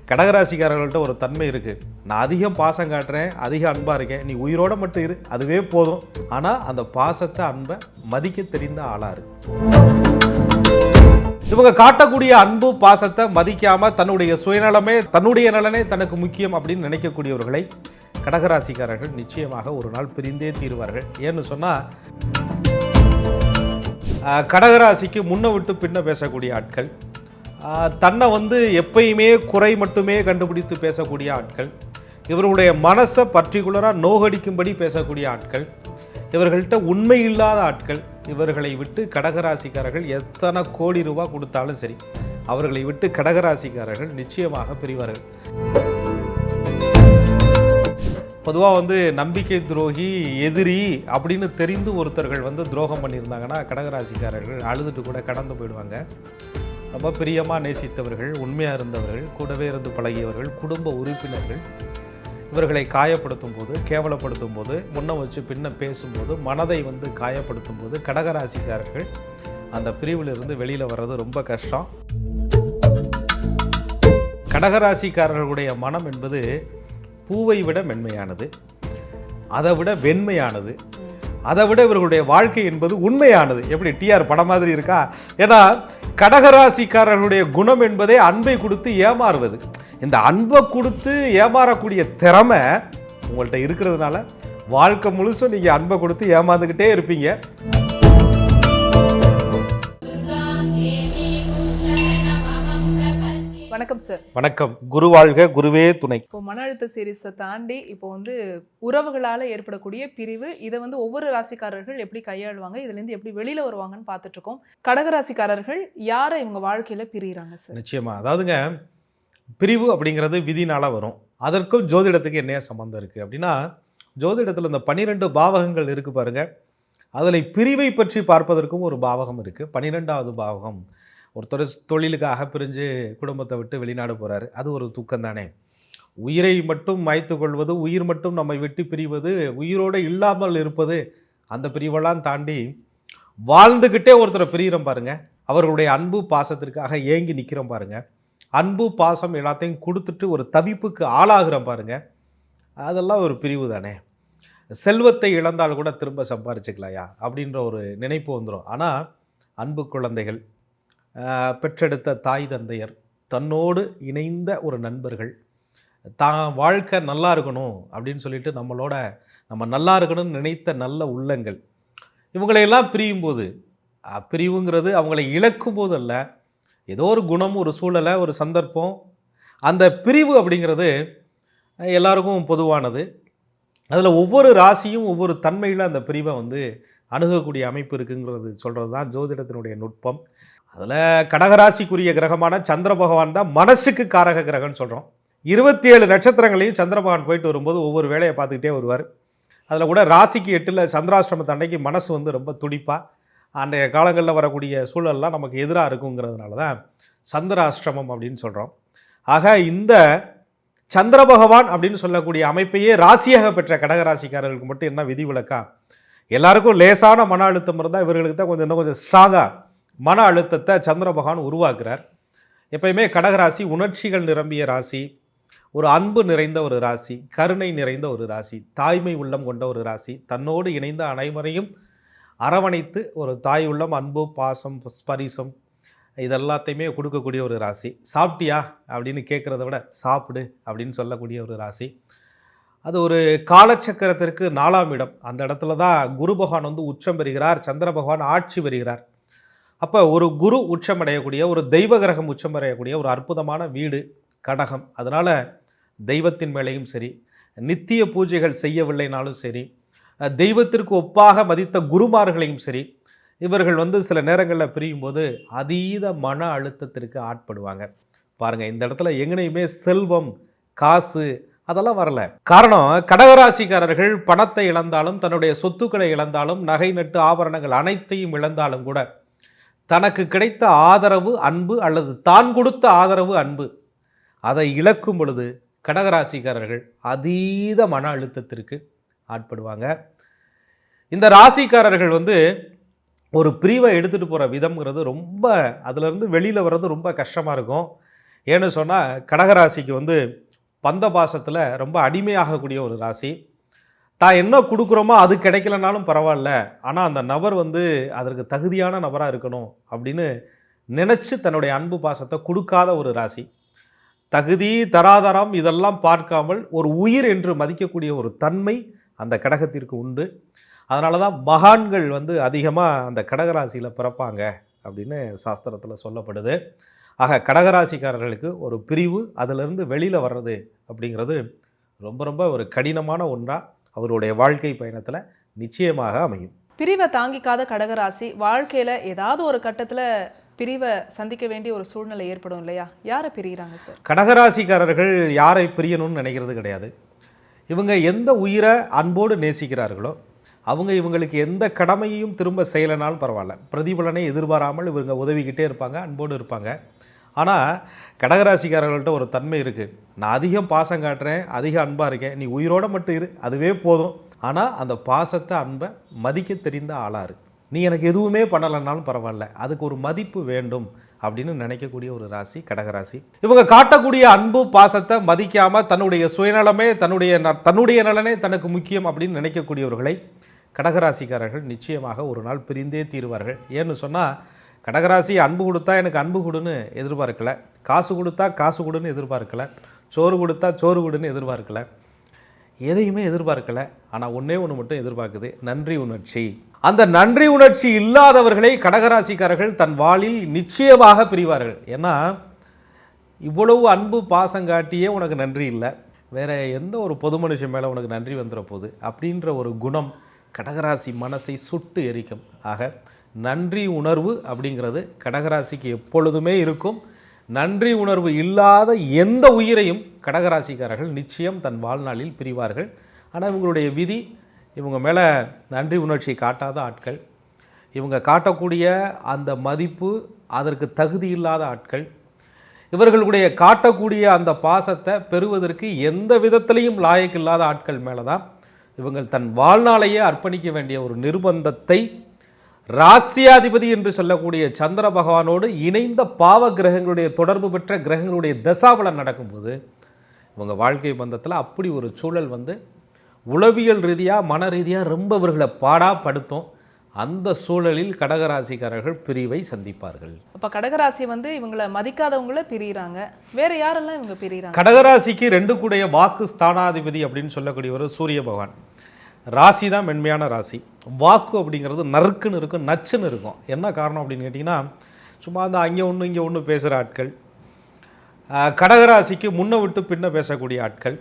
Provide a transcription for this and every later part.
கடகராசிக்காரர்கள்ட்ட ஒரு தன்மை இருக்குது. நான் அதிகம் பாசம் காட்டுறேன், அதிக அன்பாக இருக்கேன், நீ உயிரோடு மட்டும் இரு, அதுவே போதும். ஆனால் அந்த பாசத்தை, அன்பை மதிக்க தெரிந்த ஆளாக இருக்கு. இவங்க காட்டக்கூடிய அன்பு பாசத்தை மதிக்காம தன்னுடைய சுயநலமே, தன்னுடைய நலனே தனக்கு முக்கியம் அப்படின்னு நினைக்கக்கூடியவர்களை கடகராசிக்காரர்கள் நிச்சயமாக ஒரு நாள் பிரிந்தே தீருவார்கள். ஏன்னு சொன்னால், கடகராசிக்கு முன்ன விட்டு பின்ன பேசக்கூடிய ஆட்கள், தன்னை எப்பயுமே குறை மட்டுமே கண்டுபிடித்து பேசக்கூடிய ஆட்கள், இவர்களுடைய மனசை பர்டிகுலராக நோகடிக்கும்படி பேசக்கூடிய ஆட்கள், இவர்கள்ட்ட உண்மை இல்லாத ஆட்கள், இவர்களை விட்டு கடகராசிக்காரர்கள் எத்தனை கோடி ரூபாய் கொடுத்தாலும் சரி, அவர்களை விட்டு கடகராசிக்காரர்கள் நிச்சயமாக பிரிவார்கள். பொதுவாக நம்பிக்கை துரோகி, எதிரி அப்படின்னு தெரிந்து ஒருத்தர்கள் துரோகம் பண்ணியிருந்தாங்கன்னா கடகராசிக்காரர்கள் அழுதுட்டு கூட கடந்து போயிடுவாங்க. ரொம்ப பிரியமாக நேசித்தவர்கள், உண்மையாக இருந்தவர்கள், கூடவே இருந்து பழகியவர்கள், குடும்ப உறுப்பினர்கள் இவர்களை காயப்படுத்தும் போது, கேவலப்படுத்தும் போது, முன்ன வச்சு பின்ன பேசும்போது, மனதை காயப்படுத்தும் போது கடகராசிக்காரர்கள் அந்த பிரிவிலிருந்து வெளியில் வர்றது ரொம்ப கஷ்டம். கடகராசிக்காரர்களுடைய மனம் என்பது பூவை விட மென்மையானது, அதை விட வெண்மையானது, அதை விட இவர்களுடைய வாழ்க்கை என்பது உண்மையானது. எப்படி டிஆர் படம் மாதிரி இருக்கா? ஏன்னா கடகராசிக்காரர்களுடைய குணம் என்பதே அன்பை கொடுத்து ஏமாறுவது. இந்த அன்பை கொடுத்து ஏமாறக்கூடிய திறமை உங்கள்கிட்ட இருக்கிறதுனால வாழ்க்கை முழுசும் நீங்கள் அன்பை கொடுத்து ஏமாந்துக்கிட்டே இருப்பீங்க. வணக்கம் சார். வணக்கம். குரு வாழ்க, குருவே துணை. இப்போ மன அழுத்த சீரிஸை தாண்டி இப்போ உறவுகளால் ஏற்படக்கூடிய பிரிவு, இதை ஒவ்வொரு ராசிக்காரர்கள் எப்படி கையாளுவாங்க, இதுலேருந்து எப்படி வெளியில் வருவாங்கன்னு பார்த்துட்டு இருக்கோம். கடகராசிக்காரர்கள் யாரை இவங்க வாழ்க்கையில் பிரிகிறாங்க சார்? நிச்சயமா, அதாவதுங்க, பிரிவு அப்படிங்கிறது விதினால வரும். அதற்கும் ஜோதிடத்துக்கு என்ன சம்பந்தம் இருக்குது அப்படின்னா, ஜோதிடத்தில் இந்த 12 பாவகங்கள் இருக்குது பாருங்கள், அதில் பிரிவை பற்றி பார்ப்பதற்கும் ஒரு பாவகம் இருக்குது. 12வது பாவகம். ஒருத்தர் தொழிலுக்காக பிரிஞ்சு குடும்பத்தை விட்டு வெளிநாடு போகிறாரு, அது ஒரு தூக்கம் தானே. உயிரை மட்டும் மாய்த்து கொள்வது, உயிர் மட்டும் நம்மை விட்டு பிரிவது, உயிரோடு இல்லாமல் இருப்பது, அந்த பிரிவெல்லாம் தாண்டி வாழ்ந்துக்கிட்டே ஒருத்தரை பிரிகிறோம் பாருங்கள். அவர்களுடைய அன்பு பாசத்திற்காக ஏங்கி நிற்கிறோம் பாருங்கள். அன்பு பாசம் எல்லாத்தையும் கொடுத்துட்டு ஒரு தவிப்புக்கு ஆளாகிறோம் பாருங்கள். அதெல்லாம் ஒரு பிரிவு தானே. செல்வத்தை இழந்தால் கூட திரும்ப சம்பாரிச்சுக்கலாயா அப்படின்ற ஒரு நினைப்பு வந்துடும். ஆனால் அன்பு குழந்தைகள், பெற்றெடுத்த தாய் தந்தையர், தன்னோடு இணைந்த ஒரு நண்பர்கள், தான் வாழ்க்கை நல்லா இருக்கணும் அப்படின்னு சொல்லிட்டு நம்ம நல்லா இருக்கணும்னு நினைத்த நல்ல உள்ளங்கள், இவங்களையெல்லாம் பிரியும்போது, பிரிவுங்கிறது அவங்களை இழக்கும் போது அல்ல, ஏதோ ஒரு குணம், ஒரு சூழலை, ஒரு சந்தர்ப்பம், அந்த பிரிவு அப்படிங்கிறது எல்லாருக்கும் பொதுவானது. அதில் ஒவ்வொரு ராசியும் ஒவ்வொரு தன்மையில் அந்த பிரிவை அணுகக்கூடிய அமைப்பு இருக்குங்கிறது சொல்கிறது தான் ஜோதிடத்தினுடைய நுட்பம். அதில் கடகராசிக்குரிய கிரகமான சந்திர பகவான் தான் மனசுக்கு காரக கிரகம்னு சொல்கிறோம். 27 நட்சத்திரங்களையும் சந்திர பகவான் போயிட்டு வரும்போது ஒவ்வொரு வேலையை பார்த்துக்கிட்டே வருவார். அதில் கூட ராசிக்கு 8 சந்திராஷ்டமத்து அன்னைக்கு மனசு ரொம்ப துடிப்பாக, அன்றைய காலங்களில் வரக்கூடிய சூழல்லாம் நமக்கு எதிராக இருக்குங்கிறதுனால தான் சந்திராஷ்டமம் அப்படின்னு சொல்கிறோம். ஆக இந்த சந்திர பகவான் அப்படின்னு சொல்லக்கூடிய அமைப்பையே ராசியாக பெற்ற கடகராசிக்காரர்களுக்கு மட்டும் என்ன விதிவிலக்கா? எல்லாருக்கும் லேசான மன அழுத்தம் இருந்தால் இவர்களுக்கு தான் இன்னும் கொஞ்சம் ஸ்ட்ராங்காக மன அழுத்தத்தை சந்திர பகவான் உருவாக்குறார். எப்பயுமே கடகராசி உணர்ச்சிகள் நிரம்பிய ராசி, ஒரு அன்பு நிறைந்த ஒரு ராசி, கருணை நிறைந்த ஒரு ராசி, தாய்மை உள்ளம் கொண்ட ஒரு ராசி, தன்னோடு இணைந்த அனைவரையும் அரவணைத்து ஒரு தாய் உள்ளம், அன்பு, பாசம், ஸ்பரிசம் இதெல்லாத்தையுமே கொடுக்கக்கூடிய ஒரு ராசி. சாப்பிட்டியா அப்படின்னு கேட்குறத விட சாப்பிடு அப்படின்னு சொல்லக்கூடிய ஒரு ராசி. அது ஒரு காலச்சக்கரத்திற்கு 4ஆம் இடம். அந்த இடத்துல தான் குரு பகவான் உச்சம் பெறுகிறார், சந்திர பகவான் ஆட்சி பெறுகிறார். அப்போ ஒரு குரு உச்சமடையக்கூடிய, ஒரு தெய்வ கிரகம் உச்சமடையக்கூடிய ஒரு அற்புதமான வீடு கடகம். அதனால் தெய்வத்தின் மேலேயும் சரி, நித்திய பூஜைகள் செய்யவில்லைனாலும் சரி, தெய்வத்திற்கு ஒப்பாக மதித்த குருமார்களையும் சரி, இவர்கள் சில நேரங்களில் பிரியும் போது அதீத மன அழுத்தத்திற்கு ஆட்படுவாங்க. பாருங்கள், இந்த இடத்துல எங்கனையுமே செல்வம், காசு அதெல்லாம் வரல. காரணம், கடகராசிக்காரர்கள் பணத்தை இழந்தாலும், தன்னுடைய சொத்துக்களை இழந்தாலும், நகை நட்டு ஆபரணங்கள் அனைத்தையும் இழந்தாலும் கூட தனக்கு கிடைத்த ஆதரவு, அன்பு, அல்லது தான் கொடுத்த ஆதரவு, அன்பு, அதை இழக்கும் பொழுது கடகராசிக்காரர்கள் அதீத மன அழுத்தத்திற்கு ஆட்படுவாங்க. இந்த ராசிக்காரர்கள் ஒரு பிரிவை எடுத்துகிட்டு போகிற விதம்ங்கிறது ரொம்ப, அதிலிருந்து வெளியில் வர்றது ரொம்ப கஷ்டமாக இருக்கும். ஏன்னு சொன்னால் கடகராசிக்கு வந்து பந்த பாசத்தில் ரொம்ப அடிமையாகக்கூடிய ஒரு ராசி. தான் என்ன கொடுக்குறோமோ அது கிடைக்கலனாலும் பரவாயில்ல, ஆனால் அந்த நபர் வந்து அதற்கு தகுதியான நபராக இருக்கணும் அப்படின்னு நினச்சி தன்னுடைய அன்பு பாசத்தை கொடுக்காத ஒரு ராசி. தகுதி தராதரம் இதெல்லாம் பார்க்காமல் ஒரு உயிர் என்று மதிக்கக்கூடிய ஒரு தன்மை அந்த கடகத்திற்கு உண்டு. அதனால தான் மகான்கள் வந்து அதிகமாக அந்த கடகராசியில் பிறப்பாங்க அப்படின்னு சாஸ்திரத்தில் சொல்லப்படுது. ஆக கடகராசிக்காரர்களுக்கு ஒரு பிரிவு, அதிலிருந்து வெளியில் வர்றது அப்படிங்கிறது ரொம்ப ரொம்ப ஒரு கடினமான ஒன்றாக அவருடைய வாழ்க்கை பயணத்தில் நிச்சயமாக அமையும். பிரிவை தாங்கிக்காத கடகராசி வாழ்க்கையில் ஏதாவது ஒரு கட்டத்தில் பிரிவை சந்திக்க வேண்டிய ஒரு சூழ்நிலை ஏற்படும் இல்லையா? யாரை பிரிகிறாங்க சார்? கடகராசிக்காரர்கள் யாரை பிரியணும்னு நினைக்கிறது கிடையாது. இவங்க எந்த உயிரை அன்போடு நேசிக்கிறார்களோ அவங்க இவங்களுக்கு எந்த கடமையையும் திரும்ப செய்யலைனாலும் பரவாயில்ல, பிரதிபலனை எதிர்பாராமல் இவங்க உதவிக்கிட்டே இருப்பாங்க, அன்போடு இருப்பாங்க. ஆனால் கடகராசிக்காரர்கள்ட்ட ஒரு தன்மை இருக்குது. நான் அதிகம் பாசம் காட்டுறேன், அதிக அன்பாக இருக்கேன், நீ உயிரோடு மட்டும் இரு, அதுவே போதும். ஆனால் அந்த பாசத்தை அன்பை மதிக்க தெரிந்த ஆளாக இருக்கு. நீ எனக்கு எதுவுமே பண்ணலைன்னாலும் பரவாயில்ல, அதுக்கு ஒரு மதிப்பு வேண்டும் அப்படின்னு நினைக்கக்கூடிய ஒரு ராசி கடகராசி. இவங்க காட்டக்கூடிய அன்பு பாசத்தை மதிக்காமல் தன்னுடைய சுயநலமே தன்னுடைய நலனே தனக்கு முக்கியம் அப்படின்னு நினைக்கக்கூடியவர்களை கடகராசிக்காரர்கள் நிச்சயமாக ஒரு நாள் பிரிந்தே தீருவார்கள். ஏன்னு சொன்னால் கடகராசி அன்பு கொடுத்தா எனக்கு அன்பு கொடுன்னு எதிர்பார்க்கல, காசு கொடுத்தா காசு கொடுன்னு எதிர்பார்க்கல, சோறு கொடுத்தா சோறு கொடுன்னு எதிர்பார்க்கல, எதையுமே எதிர்பார்க்கல. ஆனால் ஒன்றே ஒன்று மட்டும் எதிர்பார்க்குது, நன்றி உணர்ச்சி. அந்த நன்றி உணர்ச்சி இல்லாதவர்களை கடகராசிக்காரர்கள் தன் வாளில் நிச்சயமாக பிரிவார்கள். ஏன்னா இவ்வளவு அன்பு பாசம் காட்டியே உனக்கு நன்றி இல்லை, வேற எந்த ஒரு பொது மனுஷன் மேலே உனக்கு நன்றி வந்துட போகுது அப்படின்ற ஒரு குணம் கடகராசி மனசை சுட்டு எரிக்கும். ஆக நன்றி உணர்வு அப்படிங்கிறது கடகராசிக்கு எப்பொழுதுமே இருக்கும். நன்றி உணர்வு இல்லாத எந்த உயிரையும் கடகராசிக்காரர்கள் நிச்சயம் தன் வாழ்நாளில் பிரிவார்கள். ஆனால் இவங்களுடைய விதி, இவங்க மேலே நன்றி உணர்ச்சி காட்டாத ஆட்கள், இவங்க காட்டக்கூடிய அந்த மதிப்பு அதற்கு தகுதி இல்லாத ஆட்கள், இவர்களுடைய காட்டக்கூடிய அந்த பாசத்தை பெறுவதற்கு எந்த விதத்திலையும் லாயக்கு இல்லாத ஆட்கள் மேலே தான் இவங்கள் தன் வாழ்நாளையே அர்ப்பணிக்க வேண்டிய ஒரு நிர்பந்தத்தை ராசியாதிபதி என்று சொல்லக்கூடிய சந்திர பகவானோடு இணைந்த பாவ கிரகங்களுடைய தொடர்பு பெற்ற கிரகங்களுடைய தசாபலன் நடக்கும்போது இவங்க வாழ்க்கை பந்தத்தில் அப்படி ஒரு சூழல் வந்து உளவியல் ரீதியாக மன ரீதியாக ரொம்ப இவர்களை பாடாப்படுத்தும். அந்த சூழலில் கடகராசிக்காரர்கள் பிரிவை சந்திப்பார்கள். அப்போ கடகராசி வந்து இவங்களை மதிக்காதவங்கள பிரிகிறாங்க. வேற யாரெல்லாம் இவங்க பிரிகிறாங்க? கடகராசிக்கு 2 கூடைய வாக்கு ஸ்தானாதிபதி அப்படின்னு சொல்லக்கூடியவர் சூரிய பகவான். ராசி தான் மென்மையான ராசி. வாக்கு அப்படிங்கிறது நறுக்குன்னு இருக்கும், நச்சுன்னு இருக்கும். என்ன காரணம் அப்படின்னு கேட்டிங்கன்னா, சும்மா அந்த அங்கே ஒன்று இங்கே ஒன்று பேசுகிற ஆட்கள், கடகராசிக்கு முன்ன விட்டு பின்ன பேசக்கூடிய ஆட்கள்,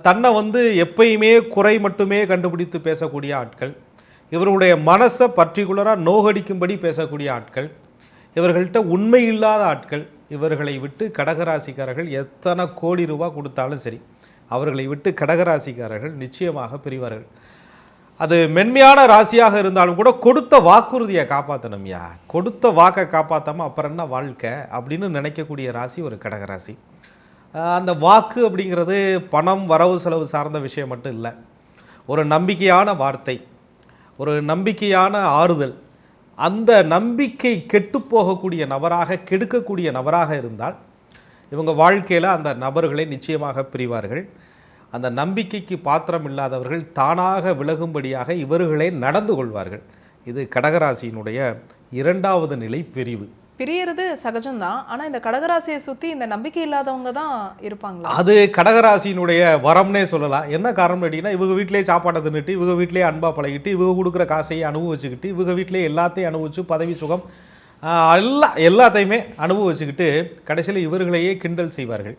தன்னை வந்து எப்பயுமே குறை மட்டுமே கண்டுபிடித்து பேசக்கூடிய ஆட்கள், இவருடைய மனசை பர்டிகுலராக நோகடிக்கும்படி பேசக்கூடிய ஆட்கள், இவர்கள்ட்ட உண்மை இல்லாத ஆட்கள். இவர்களை விட்டு கடகராசிக்காரர்கள் எத்தனை கோடி ரூபாய் கொடுத்தாலும் சரி, அவர்களை விட்டு கடகராசிக்காரர்கள் நிச்சயமாக பிரிவார்கள். அது மென்மையான ராசியாக இருந்தாலும் கூட கொடுத்த வாக்குறுதியை காப்பாற்றணும்யா, கொடுத்த வாக்கை காப்பாற்றாமல் அப்புறம் என்ன வாழ்க்கை அப்படின்னு நினைக்கக்கூடிய ராசி ஒரு கடகராசி. அந்த வாக்கு அப்படிங்கிறது பணம் வரவு செலவு சார்ந்த விஷயம் மட்டும் இல்லை, ஒரு நம்பிக்கையான வார்த்தை, ஒரு நம்பிக்கையான ஆறுதல். அந்த நம்பிக்கை கெட்டு போகக்கூடிய நபராக, கெடுக்கக்கூடிய நபராக இருந்தால் இவங்க வாழ்க்கையில் அந்த நபர்களை நிச்சயமாக பிரிவார்கள். அந்த நம்பிக்கைக்கு பாத்திரம் இல்லாதவர்கள் தானாக விலகும்படியாக இவர்களே நடந்து கொள்வார்கள். இது கடகராசியினுடைய 2வது நிலை பிரிவு. பிரியறது சகஜம்தான். ஆனால் இந்த கடகராசியை சுற்றி இந்த நம்பிக்கை இல்லாதவங்க தான் இருப்பாங்களா? அது கடகராசியினுடைய வரம்னே சொல்லலாம். என்ன காரணம் கேட்டிங்கன்னா, இவங்க வீட்டிலேயே சாப்பாட்டை தின்னுட்டு, இவங்க வீட்டிலேயே அன்பாக பழகிட்டு, இவங்க கொடுக்குற காசையை அனுபவிச்சுக்கிட்டு, இவங்க வீட்டிலேயே எல்லாத்தையும் அனுபவிச்சு பதவி சுகம் எல்லாத்தையுமே அனுபவிச்சுக்கிட்டு கடைசியில் இவர்களையே கிண்டல் செய்வார்கள்.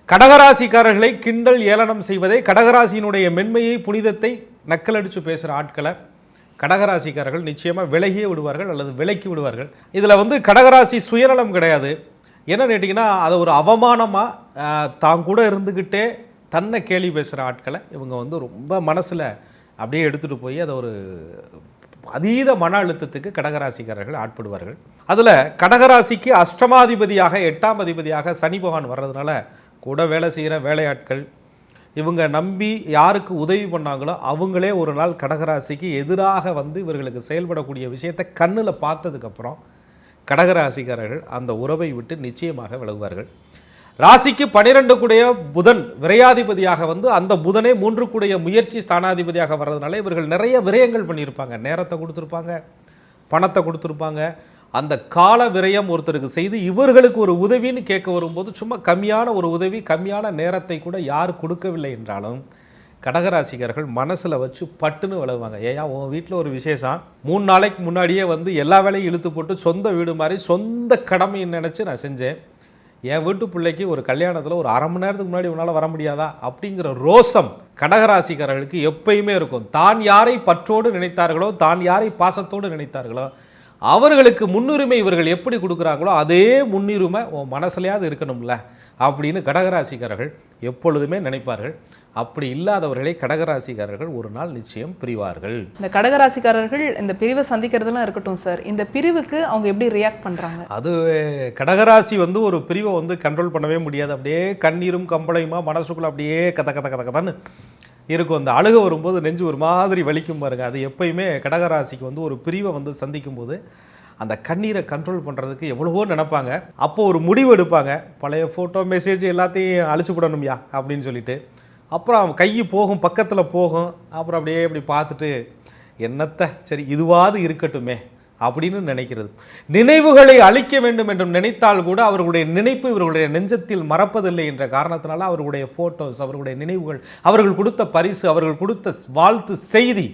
கடகராசிக்காரர்களை கிண்டல் ஏளனம் செய்வதை, கடகராசியினுடைய மென்மையை புனிதத்தை நக்கலடித்து பேசுகிற ஆட்களை கடகராசிக்காரர்கள் நிச்சயமாக விலகியே விடுவார்கள் அல்லது விலக்கி விடுவார்கள். இதில் வந்து கடகராசி சுயநலம் கிடையாது. என்ன கேட்டிங்கன்னா, அதை ஒரு அவமானமாக தான் கூட இருந்துக்கிட்டே தன்னை கேலி பேசுகிற ஆட்களை இவங்க வந்து ரொம்ப மனசில் அப்படியே எடுத்துகிட்டு போய் அதை ஒரு அதீத மன அழுத்தத்துக்கு கடகராசிக்காரர்கள் ஆட்படுவார்கள். அதில் கடகராசிக்கு அஷ்டமாதிபதியாக 8ஆம் அதிபதியாக சனி பகவான் வர்றதுனால கூட வேலை செய்கிற வேலையாட்கள், இவங்க நம்பி யாருக்கு உதவி பண்ணாங்களோ அவங்களே ஒரு நாள் கடகராசிக்கு எதிராக வந்து இவர்களுக்கு செயல்படக்கூடிய விஷயத்தை கண்ணில் பார்த்ததுக்கப்புறம் கடகராசிக்காரர்கள் அந்த உறவை விட்டு நிச்சயமாக விலகுவார்கள். ராசிக்கு 12 கூடிய புதன் விரையாதிபதியாக வந்து அந்த புதனே 3 கூடிய முயற்சி ஸ்தானாதிபதியாக வர்றதுனால இவர்கள் நிறைய விரயங்கள் பண்ணியிருப்பாங்க. நேரத்தை கொடுத்துருப்பாங்க, பணத்தை கொடுத்துருப்பாங்க. அந்த கால விரயம் ஒருத்தருக்கு செய்து இவர்களுக்கு ஒரு உதவின்னு கேட்க வரும்போது சும்மா கம்மியான ஒரு உதவி, கம்மியான நேரத்தை கூட யார் கொடுக்கவில்லை என்றாலும் கடகராசிக்காரர்கள் மனசில் வச்சு பட்டுன்னு விலகுவாங்க. ஏயா உன் வீட்டில் ஒரு விசேஷம் 3 நாளைக்கு முன்னாடியே வந்து எல்லா வேலையும் இழுத்து போட்டு சொந்த வீடு மாதிரி சொந்த கடமையை நினச்சி நான் செஞ்சேன். என் வீட்டு பிள்ளைக்கு ஒரு கல்யாணத்தில் ஒரு அரை மணி நேரத்துக்கு முன்னாடி உன்னால் வர முடியாதா அப்படிங்கிற ரோசம் கடகராசிக்காரர்களுக்கு எப்பயுமே இருக்கும். தான் யாரை பற்றோடு நினைத்தார்களோ, தான் யாரை பாசத்தோடு நினைத்தார்களோ அவர்களுக்கு முன்னுரிமை இவர்கள் எப்படி கொடுக்குறாங்களோ அதே முன்னுரிமை உன் மனசுலையாவது இருக்கணும்ல அப்படின்னு கடகராசிக்காரர்கள் எப்பொழுதுமே நினைப்பார்கள். அப்படி இல்லாதவர்களை கடகராசிக்காரர்கள் ஒரு நாள் நிச்சயம் பிரிவார்கள். இந்த கடகராசிக்காரர்கள் இந்த பிரிவை சந்திக்கிறதுலாம் இருக்கட்டும் சார், இந்த பிரிவுக்கு அவங்க எப்படி ரியாக்ட் பண்றாங்க? அது கடகராசி வந்து ஒரு பிரிவை வந்து கண்ட்ரோல் பண்ணவே முடியாது. அப்படியே கண்ணீரும் கம்பளையுமா மனசுக்குள்ள அப்படியே கத கத கத கதன்னு இருக்கும். அந்த அழுக வரும்போது நெஞ்சு ஒரு மாதிரி வலிக்கும் பாருங்க. அது எப்பயுமே கடகராசிக்கு வந்து ஒரு பிரிவை வந்து சந்திக்கும் போது அந்த கண்ணீரை கண்ட்ரோல் பண்ணுறதுக்கு எவ்வளவோ நினைப்பாங்க. அப்போ ஒரு முடிவு எடுப்பாங்க, பழைய ஃபோட்டோ மெசேஜ் எல்லாத்தையும் அழிச்சு விடணும்யா அப்படின்னு சொல்லிட்டு. அப்புறம் கை போகும், பக்கத்தில் போகும். அப்புறம் அப்படியே இப்படி பார்த்துட்டு என்னத்தை சரி இதுவாது இருக்கட்டுமே அப்படின்னு நினைக்கிறது. நினைவுகளை அழிக்க வேண்டும் என்று நினைத்தால் கூட அவர்களுடைய நினைப்பு இவர்களுடைய நெஞ்சத்தில் மறப்பதில்லை என்ற காரணத்தினால அவர்களுடைய ஃபோட்டோஸ், அவர்களுடைய நினைவுகள், அவர்கள் கொடுத்த பரிசு, அவர்கள் கொடுத்த வாழ்த்து செய்தி,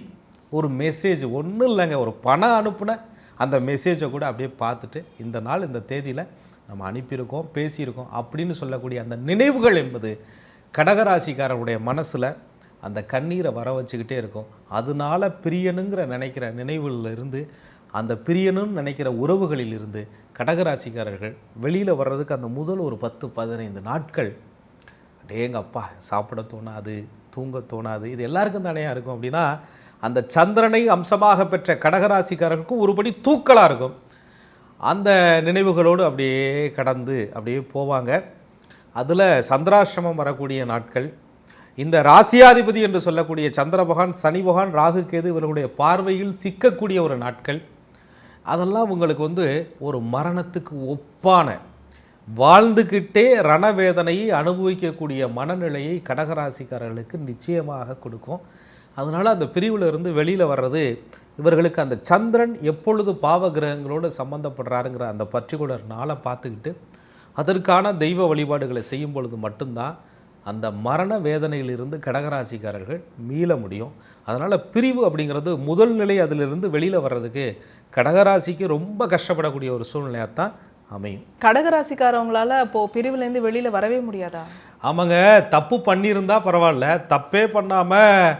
ஒரு மெசேஜ் ஒன்றும் இல்லைங்க, ஒரு பணம் அனுப்புன அந்த மெசேஜை கூட அப்படியே பார்த்துட்டு இந்த நாள் இந்த தேதியில் நம்ம அனுப்பியிருக்கோம், பேசியிருக்கோம் அப்படின்னு சொல்லக்கூடிய அந்த நினைவுகள் என்பது கடகராசிக்காரருடைய மனசில் அந்த கண்ணீரை வர வச்சுக்கிட்டே இருக்கும். அதனால பிரியனுங்கிற நினைக்கிற நினைவுகளில் இருந்து, அந்த பிரியனுன்னு நினைக்கிற உறவுகளில் இருந்து கடகராசிக்காரர்கள் வெளியில் வர்றதுக்கு அந்த முதல் ஒரு 10-15 நாட்கள் அடேங்கப்பா சாப்பிட தோணாது, தூங்க தோணாது. இது எல்லாருக்கும் தானே இருக்கும். அப்படின்னா அந்த சந்திரனை அம்சமாக பெற்ற கடகராசிக்காரர்களுக்கும் ஒருபடி தூக்கலாக இருக்கும். அந்த நினைவுகளோடு அப்படியே கடந்து அப்படியே போவாங்க. அதில் சந்திராசிரமம் வரக்கூடிய நாட்கள், இந்த ராசியாதிபதி என்று சொல்லக்கூடிய சந்திர பகவான், சனி பகவான், ராகு கேது இவர்களுடைய பார்வையில் சிக்கக்கூடிய ஒரு நாட்கள், அதெல்லாம் உங்களுக்கு வந்து ஒரு மரணத்துக்கு ஒப்பான வாழ்ந்துக்கிட்டே ரணவேதனையை அனுபவிக்கக்கூடிய மனநிலையை கடகராசிக்காரர்களுக்கு நிச்சயமாக கொடுக்கும். அதனால் அந்த பிரிவில் இருந்து வெளியில் வர்றது இவர்களுக்கு அந்த சந்திரன் எப்பொழுது பாவ கிரகங்களோடு சம்மந்தப்படுறாருங்கிற அந்த பர்டிகுலர் நாளை பார்த்துக்கிட்டு அதற்கான தெய்வ வழிபாடுகளை செய்யும் பொழுது மட்டும்தான் அந்த மரண வேதனையிலிருந்து கடகராசிக்காரர்கள் மீள முடியும். அதனால் பிரிவு அப்படிங்கிறது முதல் நிலை, அதிலிருந்து வெளியில் வர்றதுக்கு கடகராசிக்கு ரொம்ப கஷ்டப்படக்கூடிய ஒரு சூழ்நிலையாக தான் அமையும். கடகராசிக்காரவங்களால அப்போது பிரிவுலேருந்து வெளியில் வரவே முடியாதா? ஆமாங்க, தப்பு பண்ணியிருந்தா பரவாயில்ல, தப்பே பண்ணாமல்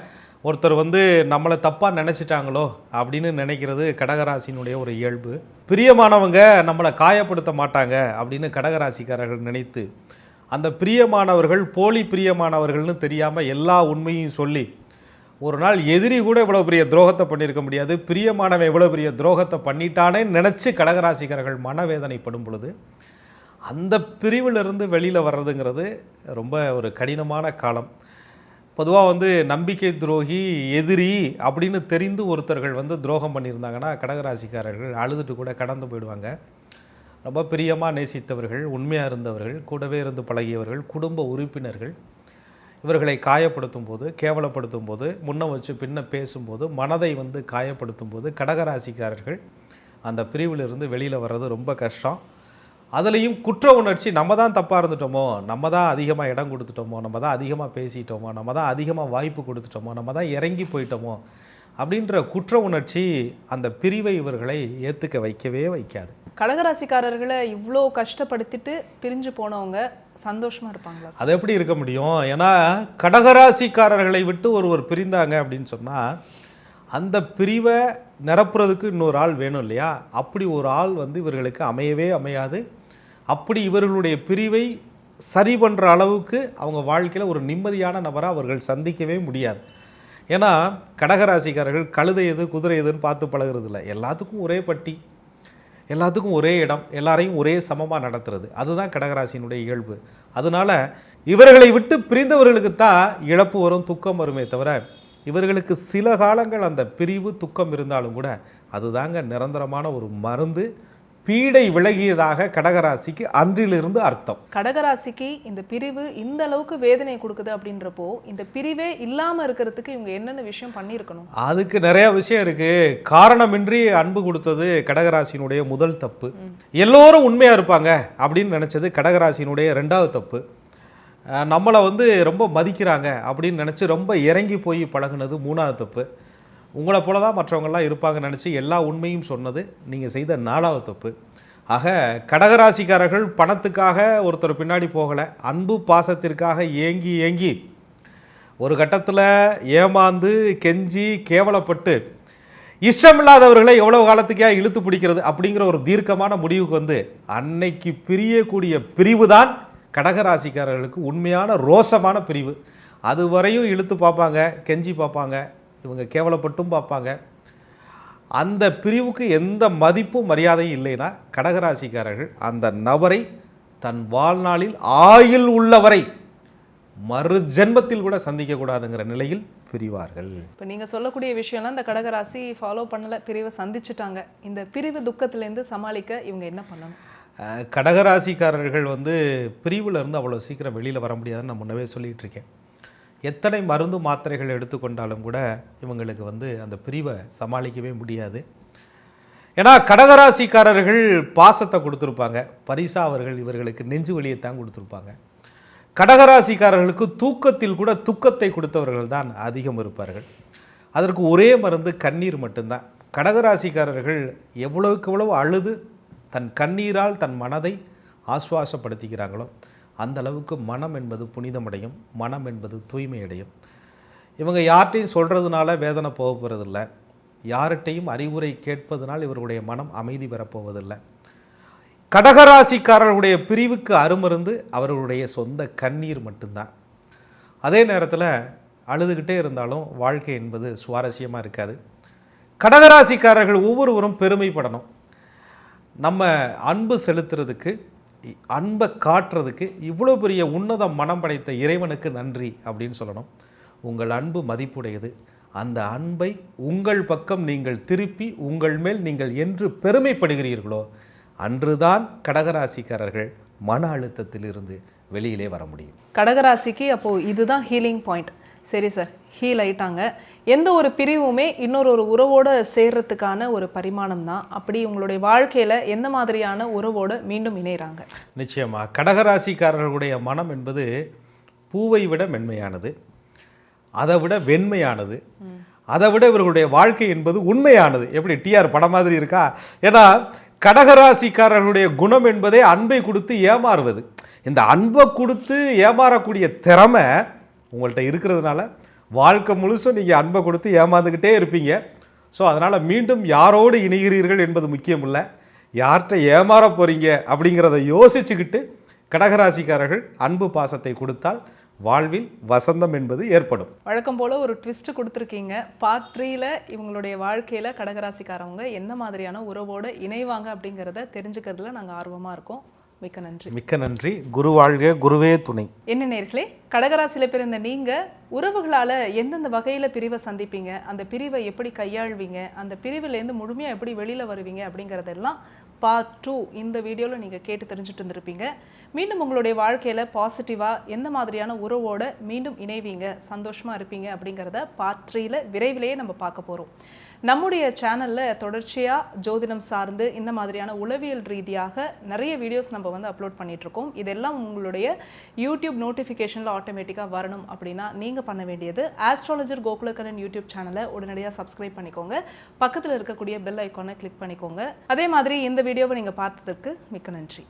ஒருத்தர் வந்து நம்மளை தப்பாக நினச்சிட்டாங்களோ அப்படின்னு நினைக்கிறது கடகராசினுடைய ஒரு இயல்பு. பிரியமானவங்க நம்மளை காயப்படுத்த மாட்டாங்க அப்படின்னு கடகராசிக்காரர்கள் நினைத்து அந்த பிரியமானவர்கள் போலி பிரியமானவர்கள்னு தெரியாமல் எல்லா உண்மையும் சொல்லி ஒரு நாள் எதிரி கூட இவ்வளோ பெரிய துரோகத்தை பண்ணியிருக்க முடியாது, பிரியமானவன் இவ்வளோ பெரிய துரோகத்தை பண்ணிட்டானே நினச்சி கடகராசிக்காரர்கள் மனவேதனைப்படும் பொழுது அந்த பிரிவிலிருந்து வெளியில் வர்றதுங்கிறது ரொம்ப ஒரு கடினமான காலம். பொதுவாக வந்து நம்பிக்கை துரோகி, எதிரி அப்படின்னு தெரிந்து ஒருத்தர்கள் வந்து துரோகம் பண்ணியிருந்தாங்கன்னா கடகராசிக்காரர்கள் அழுதுட்டு கூட கடந்து போயிடுவாங்க. ரொம்ப பிரியமாக நேசித்தவர்கள், உண்மையாக இருந்தவர்கள், கூடவே இருந்து பழகியவர்கள், குடும்ப உறுப்பினர்கள் இவர்களை காயப்படுத்தும் போது, கேவலப்படுத்தும் போது, முன்ன வச்சு பின்ன பேசும்போது, மனதை வந்து காயப்படுத்தும் போது கடகராசிக்காரர்கள் அந்த பிரிவிலிருந்து வெளியில் வர்றது ரொம்ப கஷ்டம். அதுலேயும் குற்ற உணர்ச்சி, நம்ம தான் தப்பாக இருந்துட்டோமோ, நம்ம தான் அதிகமாக இடம் கொடுத்துட்டோமோ, நம்ம தான் அதிகமாக பேசிட்டோமோ, நம்ம தான் அதிகமாக வாய்ப்பு கொடுத்துட்டோமோ, நம்ம தான் இறங்கி போயிட்டோமோ அப்படின்ற குற்ற உணர்ச்சி அந்த பிரிவை இவர்களை ஏற்றுக்க வைக்கவே வைக்காது. கடகராசிக்காரர்களை இவ்வளோ கஷ்டப்படுத்திட்டு பிரிஞ்சு போனவங்க சந்தோஷமாக இருப்பாங்களா? அது எப்படி இருக்க முடியும்? ஏன்னா கடகராசிக்காரர்களை விட்டு ஒருவர் பிரிந்தாங்க அப்படின்னு சொன்னால் அந்த பிரிவை நிரப்புறதுக்கு இன்னொரு ஆள் வேணும் இல்லையா? அப்படி ஒரு ஆள் வந்து இவர்களுக்கு அமையவே அமையாது. அப்படி இவர்களுடைய பிரிவை சரி பண்ணுற அளவுக்கு அவங்க வாழ்க்கையில் ஒரு நிம்மதியான நபரை அவர்கள் சந்திக்கவே முடியாது. ஏன்னா கடகராசிக்காரர்கள் கழுதை எது குதிரை எதுன்னு பார்த்து பழகிறது இல்லை. எல்லாத்துக்கும் ஒரே பட்டி, எல்லாத்துக்கும் ஒரே இடம், எல்லாரையும் ஒரே சமமாக நடத்துறது, அதுதான் கடகராசியினுடைய இயல்பு. அதனால் இவர்களை விட்டு பிரிந்தவர்களுக்கு தான் இழப்பு வரும், துக்கம் வருமே தவிர இவர்களுக்கு சில காலங்கள் அந்த பிரிவு துக்கம் இருந்தாலும் கூட அதுதாங்க நிரந்தரமான ஒரு மருந்து, பீடை விலகியதாக கடகராசிக்கு அன்றிலிருந்து அர்த்தம். கடகராசிக்கு இந்த பிரிவு இந்த அளவுக்கு வேதனை கொடுக்குது அப்படின்றப்போ இந்த பிரிவே இல்லாம இருக்கிறதுக்கு இவங்க என்னென்ன விஷயம் பண்ணியிருக்கணும்? அதுக்கு நிறைய விஷயம் இருக்கு. காரணமின்றி அன்பு கொடுத்தது கடகராசியினுடைய முதல் தப்பு. எல்லோரும் உண்மையா இருப்பாங்க அப்படின்னு நினைச்சது கடகராசியினுடைய 2வது தப்பு. நம்மளை ரொம்ப மதிக்கிறாங்க அப்படின்னு நினச்சி ரொம்ப இறங்கி போய் பழகுனது 3வது தப்பு. உங்களை போல தான் மற்றவங்கள்லாம் இருப்பாங்கன்னு நினச்சி எல்லா உண்மையும் சொன்னது நீங்கள் செய்த 4வது தப்பு. ஆக கடகராசிக்காரர்கள் பணத்துக்காக ஒருத்தர் பின்னாடி போகலை, அன்பு பாசத்திற்காக ஏங்கி ஏங்கி ஒரு கட்டத்தில் ஏமாந்து கெஞ்சி கேவலப்பட்டு இஷ்டமில்லாதவர்களை எவ்வளோ காலத்துக்கே இழுத்து பிடிக்கிறது அப்படிங்கிற ஒரு தீர்க்கமான முடிவுக்கு அன்னைக்கு பிரியக்கூடிய பிரிவு தான் கடகராசிக்காரர்களுக்கு உண்மையான ரோசமான பிரிவு. அதுவரையும் இழுத்து பார்ப்பாங்க, கெஞ்சி பார்ப்பாங்க, இவங்க கேவலப்பட்டும் பார்ப்பாங்க. அந்த பிரிவுக்கு எந்த மதிப்பும் மரியாதையும் இல்லைன்னா கடகராசிக்காரர்கள் அந்த நபரை தன் வாழ்நாளில் ஆயுள் உள்ளவரை மறு ஜென்மத்தில் கூட சந்திக்கக்கூடாதுங்கிற நிலையில் பிரிவார்கள். இப்போ நீங்கள் சொல்லக்கூடிய விஷயம்லாம் இந்த கடகராசி ஃபாலோ பண்ணலை, பிரிவை சந்திச்சுட்டாங்க. இந்த பிரிவு துக்கத்திலேருந்து சமாளிக்க இவங்க என்ன பண்ணணும்? கடகராசிக்காரர்கள் பிரிவில் இருந்து அவ்வளோ சீக்கிரம் வெளியில் வர முடியாதுன்னு நான் முன்னவே சொல்லிகிட்டு இருக்கேன். எத்தனை மருந்து மாத்திரைகள் எடுத்துக்கொண்டாலும் கூட இவங்களுக்கு அந்த பிரிவை சமாளிக்கவே முடியாது. ஏன்னா கடகராசிக்காரர்கள் பாசத்தை கொடுத்துருப்பாங்க, பரிசா அவர்கள் இவர்களுக்கு நெஞ்சு வலியைத்தான் கொடுத்துருப்பாங்க. கடகராசிக்காரர்களுக்கு தூக்கத்தில் கூட துக்கத்தை கொடுத்தவர்கள் தான் அதிகம் இருப்பார்கள். அதற்கு ஒரே மருந்து கண்ணீர் மட்டும்தான். கடகராசிக்காரர்கள் எவ்வளவுக்கு எவ்வளவு அழுது தன் கண்ணீரால் தன் மனதை ஆசுவாசப்படுத்திக்கிறாங்களோ அந்த அளவுக்கு மனம் என்பது புனிதமடையும், மனம் என்பது தூய்மையடையும். இவங்க யார்கிட்டையும் சொல்கிறதுனால வேதனை போக போகிறதில்லை, யார்கிட்டையும் அறிவுரை கேட்பதனால் இவருடைய மனம் அமைதி பெறப்போவதில்லை. கடகராசிக்காரர்களுடைய பிரிவுக்கு அருமருந்து அவர்களுடைய சொந்த கண்ணீர் மட்டும்தான். அதே நேரத்தில் அழுதுகிட்டே இருந்தாலும் வாழ்க்கை என்பது சுவாரஸ்யமாக இருக்காது. கடகராசிக்காரர்கள் ஒவ்வொருவரும் பெருமைப்படணும். நம்ம அன்பு செலுத்துறதுக்கு, அன்பை காட்டுறதுக்கு இவ்வளோ பெரிய உன்னத மனம் படைத்த இறைவனுக்கு நன்றி அப்படின்னு சொல்லணும். உங்கள் அன்பு மதிப்புடையது. அந்த அன்பை உங்கள் பக்கம் நீங்கள் திருப்பி உங்கள் மேல் நீங்கள் என்று பெருமைப்படுகிறீர்களோ அன்றுதான் கடகராசிக்காரர்கள் மன அழுத்தத்திலிருந்து வெளியிலே வர முடியும். கடகராசிக்கு அப்போது இதுதான் ஹீலிங் பாயிண்ட். சரி சார், ஹீல் ஆயிட்டாங்க. எந்த ஒரு பிரிவுமே இன்னொரு உறவோடு சேர்றதுக்கான ஒரு பரிமாணம் தான். அப்படி உங்களுடைய வாழ்க்கையில் எந்த மாதிரியான உறவோடு மீண்டும் இணைகிறாங்க? நிச்சயமாக கடகராசிக்காரர்களுடைய மனம் என்பது பூவை விட மென்மையானது, அதை விட வெண்மையானது, அதை விட இவர்களுடைய வாழ்க்கை என்பது உண்மையானது. எப்படி டிஆர் படம் மாதிரி இருக்கா? ஏன்னா கடகராசிக்காரர்களுடைய குணம் என்பதே அன்பை கொடுத்து ஏமாறுவது. இந்த அன்பை கொடுத்து ஏமாறக்கூடிய திறமை உங்கள்கிட்ட இருக்கிறதுனால வாழ்க்கை முழுசும் நீங்கள் அன்பை கொடுத்து ஏமாந்துக்கிட்டே இருப்பீங்க. ஸோ அதனால் மீண்டும் யாரோடு இணைகிறீர்கள் என்பது முக்கியம் இல்லை, யார்கிட்ட ஏமாற போகிறீங்க அப்படிங்கிறத யோசிச்சுக்கிட்டு கடகராசிக்காரர்கள் அன்பு பாசத்தை கொடுத்தால் வாழ்வில் வசந்தம் என்பது ஏற்படும். வழக்கம் போல் ஒரு ட்விஸ்ட் கொடுத்துருக்கீங்க. பார்ட் 3ல இவங்களுடைய வாழ்க்கையில் கடகராசிக்காரவங்க என்ன மாதிரியான உறவோடு இணைவாங்க அப்படிங்கிறத தெரிஞ்சுக்கிறதுல நாங்கள் ஆர்வமாக இருக்கோம். மிக்க நன்றி. மிக்க நன்றி. குரு வாழ்க, குருவே துணை. என்ன நேர்களே, கடகராசியில் பிறந்த நீங்கள் உறவுகளால் எந்தெந்த வகையில் பிரிவை சந்திப்பீங்க, அந்த பிரிவை எப்படி கையாள்வீங்க, அந்த பிரிவிலேருந்து முழுமையாக எப்படி வெளியில் வருவீங்க அப்படிங்கிறதெல்லாம் பார்ட் 2 இந்த வீடியோவில் நீங்கள் கேட்டு தெரிஞ்சுட்டு இருந்திருப்பீங்க. மீண்டும் உங்களுடைய வாழ்க்கையில் பாசிட்டிவாக எந்த மாதிரியான உறவோடு மீண்டும் இணைவீங்க, சந்தோஷமாக இருப்பீங்க அப்படிங்கிறத பார்ட் 3ல் விரைவிலேயே நம்ம பார்க்க போகிறோம். நம்முடைய சேனலில் தொடர்ச்சியாக ஜோதிடம் சார்ந்து இந்த மாதிரியான உளவியல் ரீதியாக நிறைய வீடியோஸ் நம்ம அப்லோட் பண்ணிகிட்ருக்கோம். இதெல்லாம் உங்களுடைய யூடியூப் நோட்டிஃபிகேஷனில் ஆட்டோமேட்டிக்காக வரணும் அப்படின்னா நீங்கள் பண்ண வேண்டியது ஆஸ்ட்ராலஜர் கோகுலக்கண்ணன் யூடியூப் சேனலை உடனடியாக சப்ஸ்கிரைப் பண்ணிக்கோங்க. பக்கத்தில் இருக்கக்கூடிய பெல் ஐக்கானை கிளிக் பண்ணிக்கோங்க. அதே மாதிரி இந்த வீடியோவை நீங்கள் பார்த்ததற்கு மிக்க நன்றி.